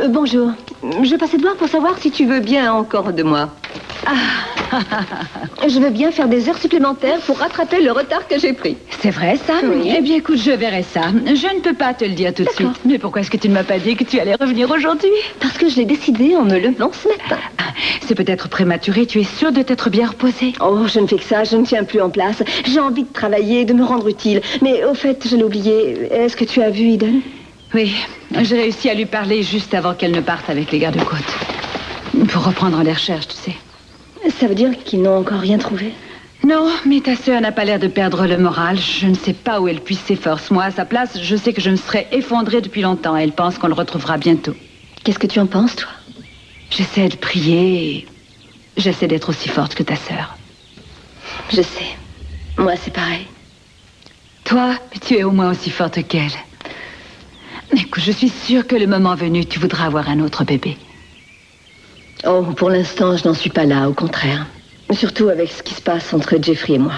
Bonjour. Je passais te voir pour savoir si tu veux bien encore de moi. Je veux bien faire des heures supplémentaires pour rattraper le retard que j'ai pris. C'est vrai, ça? Oui. Eh bien, écoute, je verrai ça. Je ne peux pas te le dire tout de suite. Mais pourquoi est-ce que tu ne m'as pas dit que tu allais revenir aujourd'hui? Parce que je l'ai décidé en me levant ce matin. C'est peut-être prématuré. Tu es sûre de t'être bien reposée? Oh, je ne fais que ça. Je ne tiens plus en place. J'ai envie de travailler, de me rendre utile. Mais au fait, je l'ai oublié. Est-ce que tu as vu Eden? Oui. J'ai réussi à lui parler juste avant qu'elle ne parte avec les gardes-côtes. Pour reprendre les recherches, tu sais. Ça veut dire qu'ils n'ont encore rien trouvé? Non, mais ta sœur n'a pas l'air de perdre le moral. Je ne sais pas où elle puise ses forces. Moi, à sa place, je sais que je me serais effondrée depuis longtemps. Elle pense qu'on le retrouvera bientôt. Qu'est-ce que tu en penses, toi? J'essaie de prier et j'essaie d'être aussi forte que ta sœur. Je sais. Moi, c'est pareil. Toi, tu es au moins aussi forte qu'elle. Écoute, je suis sûre que le moment venu, tu voudras avoir un autre bébé. Oh, pour l'instant, je n'en suis pas là, au contraire. Surtout avec ce qui se passe entre Jeffrey et moi.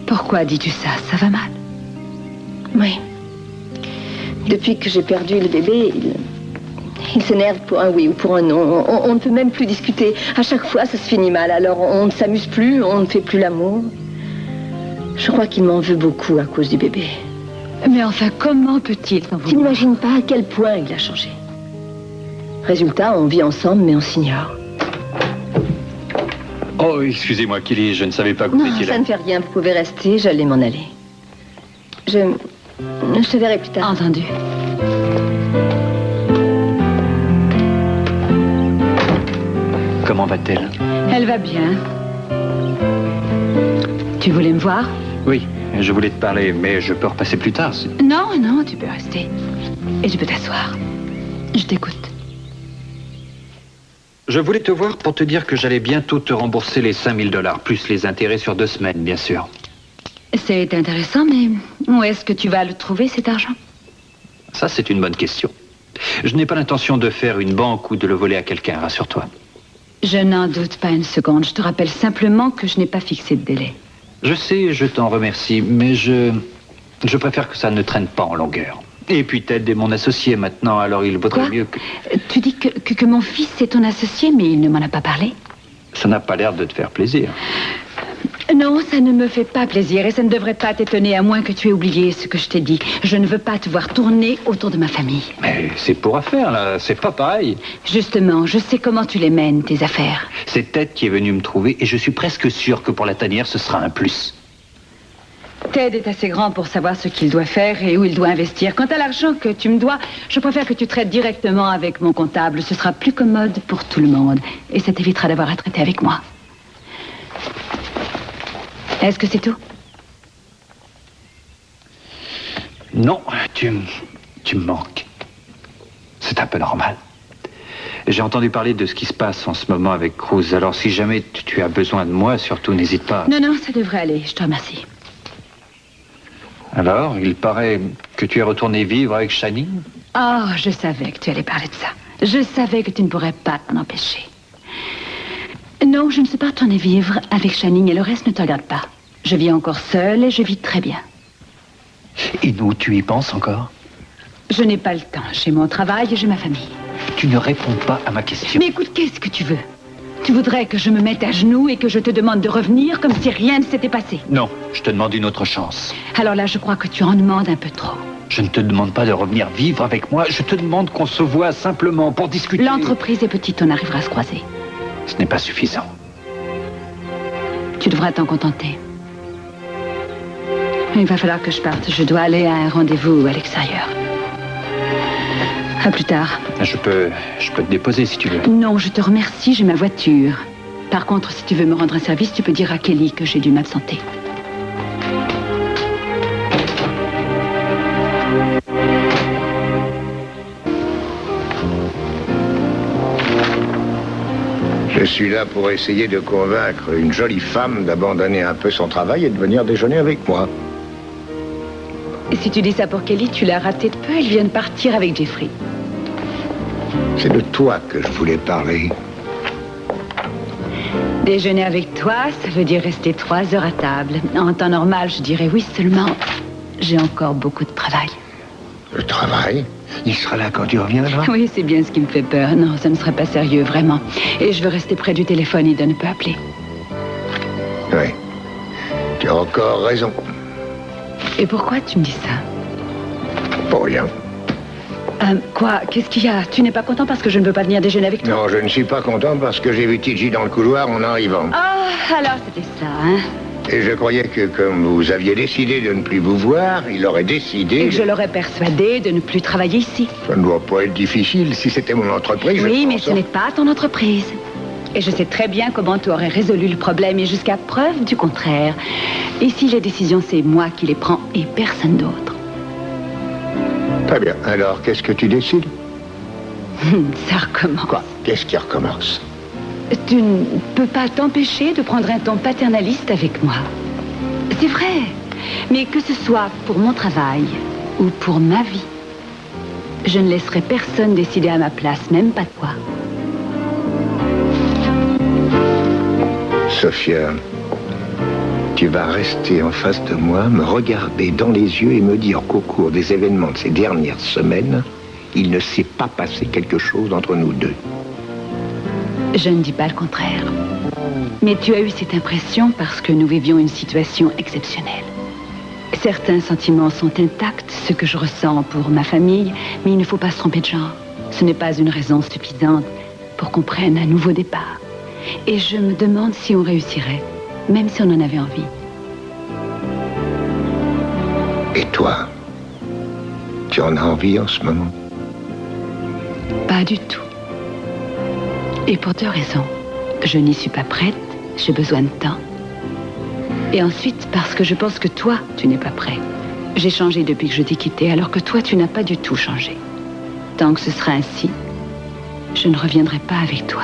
Pourquoi dis-tu ça? Ça va mal? Oui. Depuis que j'ai perdu le bébé, il s'énerve pour un oui ou pour un non. On ne peut même plus discuter. À chaque fois, ça se finit mal. Alors, on ne s'amuse plus, on ne fait plus l'amour. Je crois qu'il m'en veut beaucoup à cause du bébé. Mais enfin, comment peut-il t'en vouloir? Tu n'imagines pas à quel point il a changé. Résultat, on vit ensemble, mais on s'ignore. Oh, excusez-moi, Kelly, je ne savais pas que vous étiez là. Ça ne fait rien, vous pouvez rester, j'allais m'en aller. Je te verrai plus tard. Entendu. Comment va-t-elle? Elle va bien. Tu voulais me voir? Oui, je voulais te parler, mais je peux repasser plus tard. Non, non, tu peux rester. Et tu peux t'asseoir. Je t'écoute. Je voulais te voir pour te dire que j'allais bientôt te rembourser les 5 000 $, plus les intérêts sur 2 semaines, bien sûr. C'est intéressant, mais où est-ce que tu vas le trouver, cet argent? Ça, c'est une bonne question. Je n'ai pas l'intention de faire une banque ou de le voler à quelqu'un, rassure-toi. Je n'en doute pas une seconde. Je te rappelle simplement que je n'ai pas fixé de délai. Je sais, je t'en remercie, mais je préfère que ça ne traîne pas en longueur. Et puis Ted est mon associé maintenant, alors il vaudrait mieux que... Tu dis que mon fils est ton associé, mais il ne m'en a pas parlé? Ça n'a pas l'air de te faire plaisir. Non, ça ne me fait pas plaisir et ça ne devrait pas t'étonner à moins que tu aies oublié ce que je t'ai dit. Je ne veux pas te voir tourner autour de ma famille. Mais c'est pour affaire, là. C'est pas pareil. Justement, je sais comment tu les mènes, tes affaires. C'est Ted qui est venu me trouver et je suis presque sûr que pour la tanière, ce sera un plus. Ted est assez grand pour savoir ce qu'il doit faire et où il doit investir. Quant à l'argent que tu me dois, je préfère que tu traites directement avec mon comptable. Ce sera plus commode pour tout le monde. Et ça t'évitera d'avoir à traiter avec moi. Est-ce que c'est tout? Non, tu me manques. C'est un peu normal. J'ai entendu parler de ce qui se passe en ce moment avec Cruz. Alors si jamais tu as besoin de moi, surtout n'hésite pas. Non, non, ça devrait aller. Je te remercie. Alors, il paraît que tu es retourné vivre avec Channing? Oh, je savais que tu allais parler de ça. Je savais que tu ne pourrais pas t'en empêcher. Non, je ne suis pas retournée vivre avec Channing et le reste ne te regarde pas. Je vis encore seule et je vis très bien. Et nous, tu y penses encore? Je n'ai pas le temps. J'ai mon travail et j'ai ma famille. Tu ne réponds pas à ma question. Mais écoute, qu'est-ce que tu veux? Tu voudrais que je me mette à genoux et que je te demande de revenir comme si rien ne s'était passé? Non, je te demande une autre chance. Alors là, je crois que tu en demandes un peu trop. Je ne te demande pas de revenir vivre avec moi. Je te demande qu'on se voit simplement pour discuter. L'entreprise est petite, on arrivera à se croiser. Ce n'est pas suffisant. Tu devras t'en contenter. Il va falloir que je parte. Je dois aller à un rendez-vous à l'extérieur. À plus tard. Je peux te déposer si tu veux. Non, je te remercie, j'ai ma voiture. Par contre, si tu veux me rendre un service, tu peux dire à Kelly que j'ai dû m'absenter. Je suis là pour essayer de convaincre une jolie femme d'abandonner un peu son travail et de venir déjeuner avec moi. Et si tu dis ça pour Kelly, tu l'as raté de peu. Elle vient de partir avec Jeffrey. C'est de toi que je voulais parler. Déjeuner avec toi, ça veut dire rester 3 heures à table. En temps normal, je dirais oui, seulement j'ai encore beaucoup de travail. Le travail? Il sera là quand tu reviendras? Oui, c'est bien ce qui me fait peur. Non, ça ne serait pas sérieux, vraiment. Et je veux rester près du téléphone, Ida ne peut appeler. Oui. Tu as encore raison. Et pourquoi tu me dis ça? Pour rien. Quoi? Qu'est-ce qu'il y a? Tu n'es pas content parce que je ne veux pas venir déjeuner avec toi? Non, je ne suis pas content parce que j'ai vu Tidji dans le couloir en arrivant. Ah, alors c'était ça, hein? Et je croyais que comme vous aviez décidé de ne plus vous voir, il aurait décidé... Et que je l'aurais persuadé de ne plus travailler ici. Ça ne doit pas être difficile. Si c'était mon entreprise, Oui, je mais pense ce n'est pas ton entreprise. Et je sais très bien comment tu aurais résolu le problème, et jusqu'à preuve du contraire. Ici, les décisions, c'est moi qui les prends et personne d'autre. Très bien. Alors, qu'est-ce que tu décides? Ça recommence. Quoi? Qu'est-ce qui recommence? Tu ne peux pas t'empêcher de prendre un ton paternaliste avec moi. C'est vrai. Mais que ce soit pour mon travail ou pour ma vie, je ne laisserai personne décider à ma place, même pas toi. Sophia, tu vas rester en face de moi, me regarder dans les yeux et me dire qu'au cours des événements de ces dernières semaines, il ne s'est pas passé quelque chose entre nous deux. Je ne dis pas le contraire. Mais tu as eu cette impression parce que nous vivions une situation exceptionnelle. Certains sentiments sont intacts, ce que je ressens pour ma famille, mais il ne faut pas se tromper de genre. Ce n'est pas une raison suffisante pour qu'on prenne un nouveau départ. Et je me demande si on réussirait, même si on en avait envie. Et toi, tu en as envie en ce moment? Pas du tout. Et pour deux raisons. Je n'y suis pas prête, j'ai besoin de temps. Et ensuite, parce que je pense que toi, tu n'es pas prêt. J'ai changé depuis que je t'ai quitté, alors que toi, tu n'as pas du tout changé. Tant que ce sera ainsi, je ne reviendrai pas avec toi.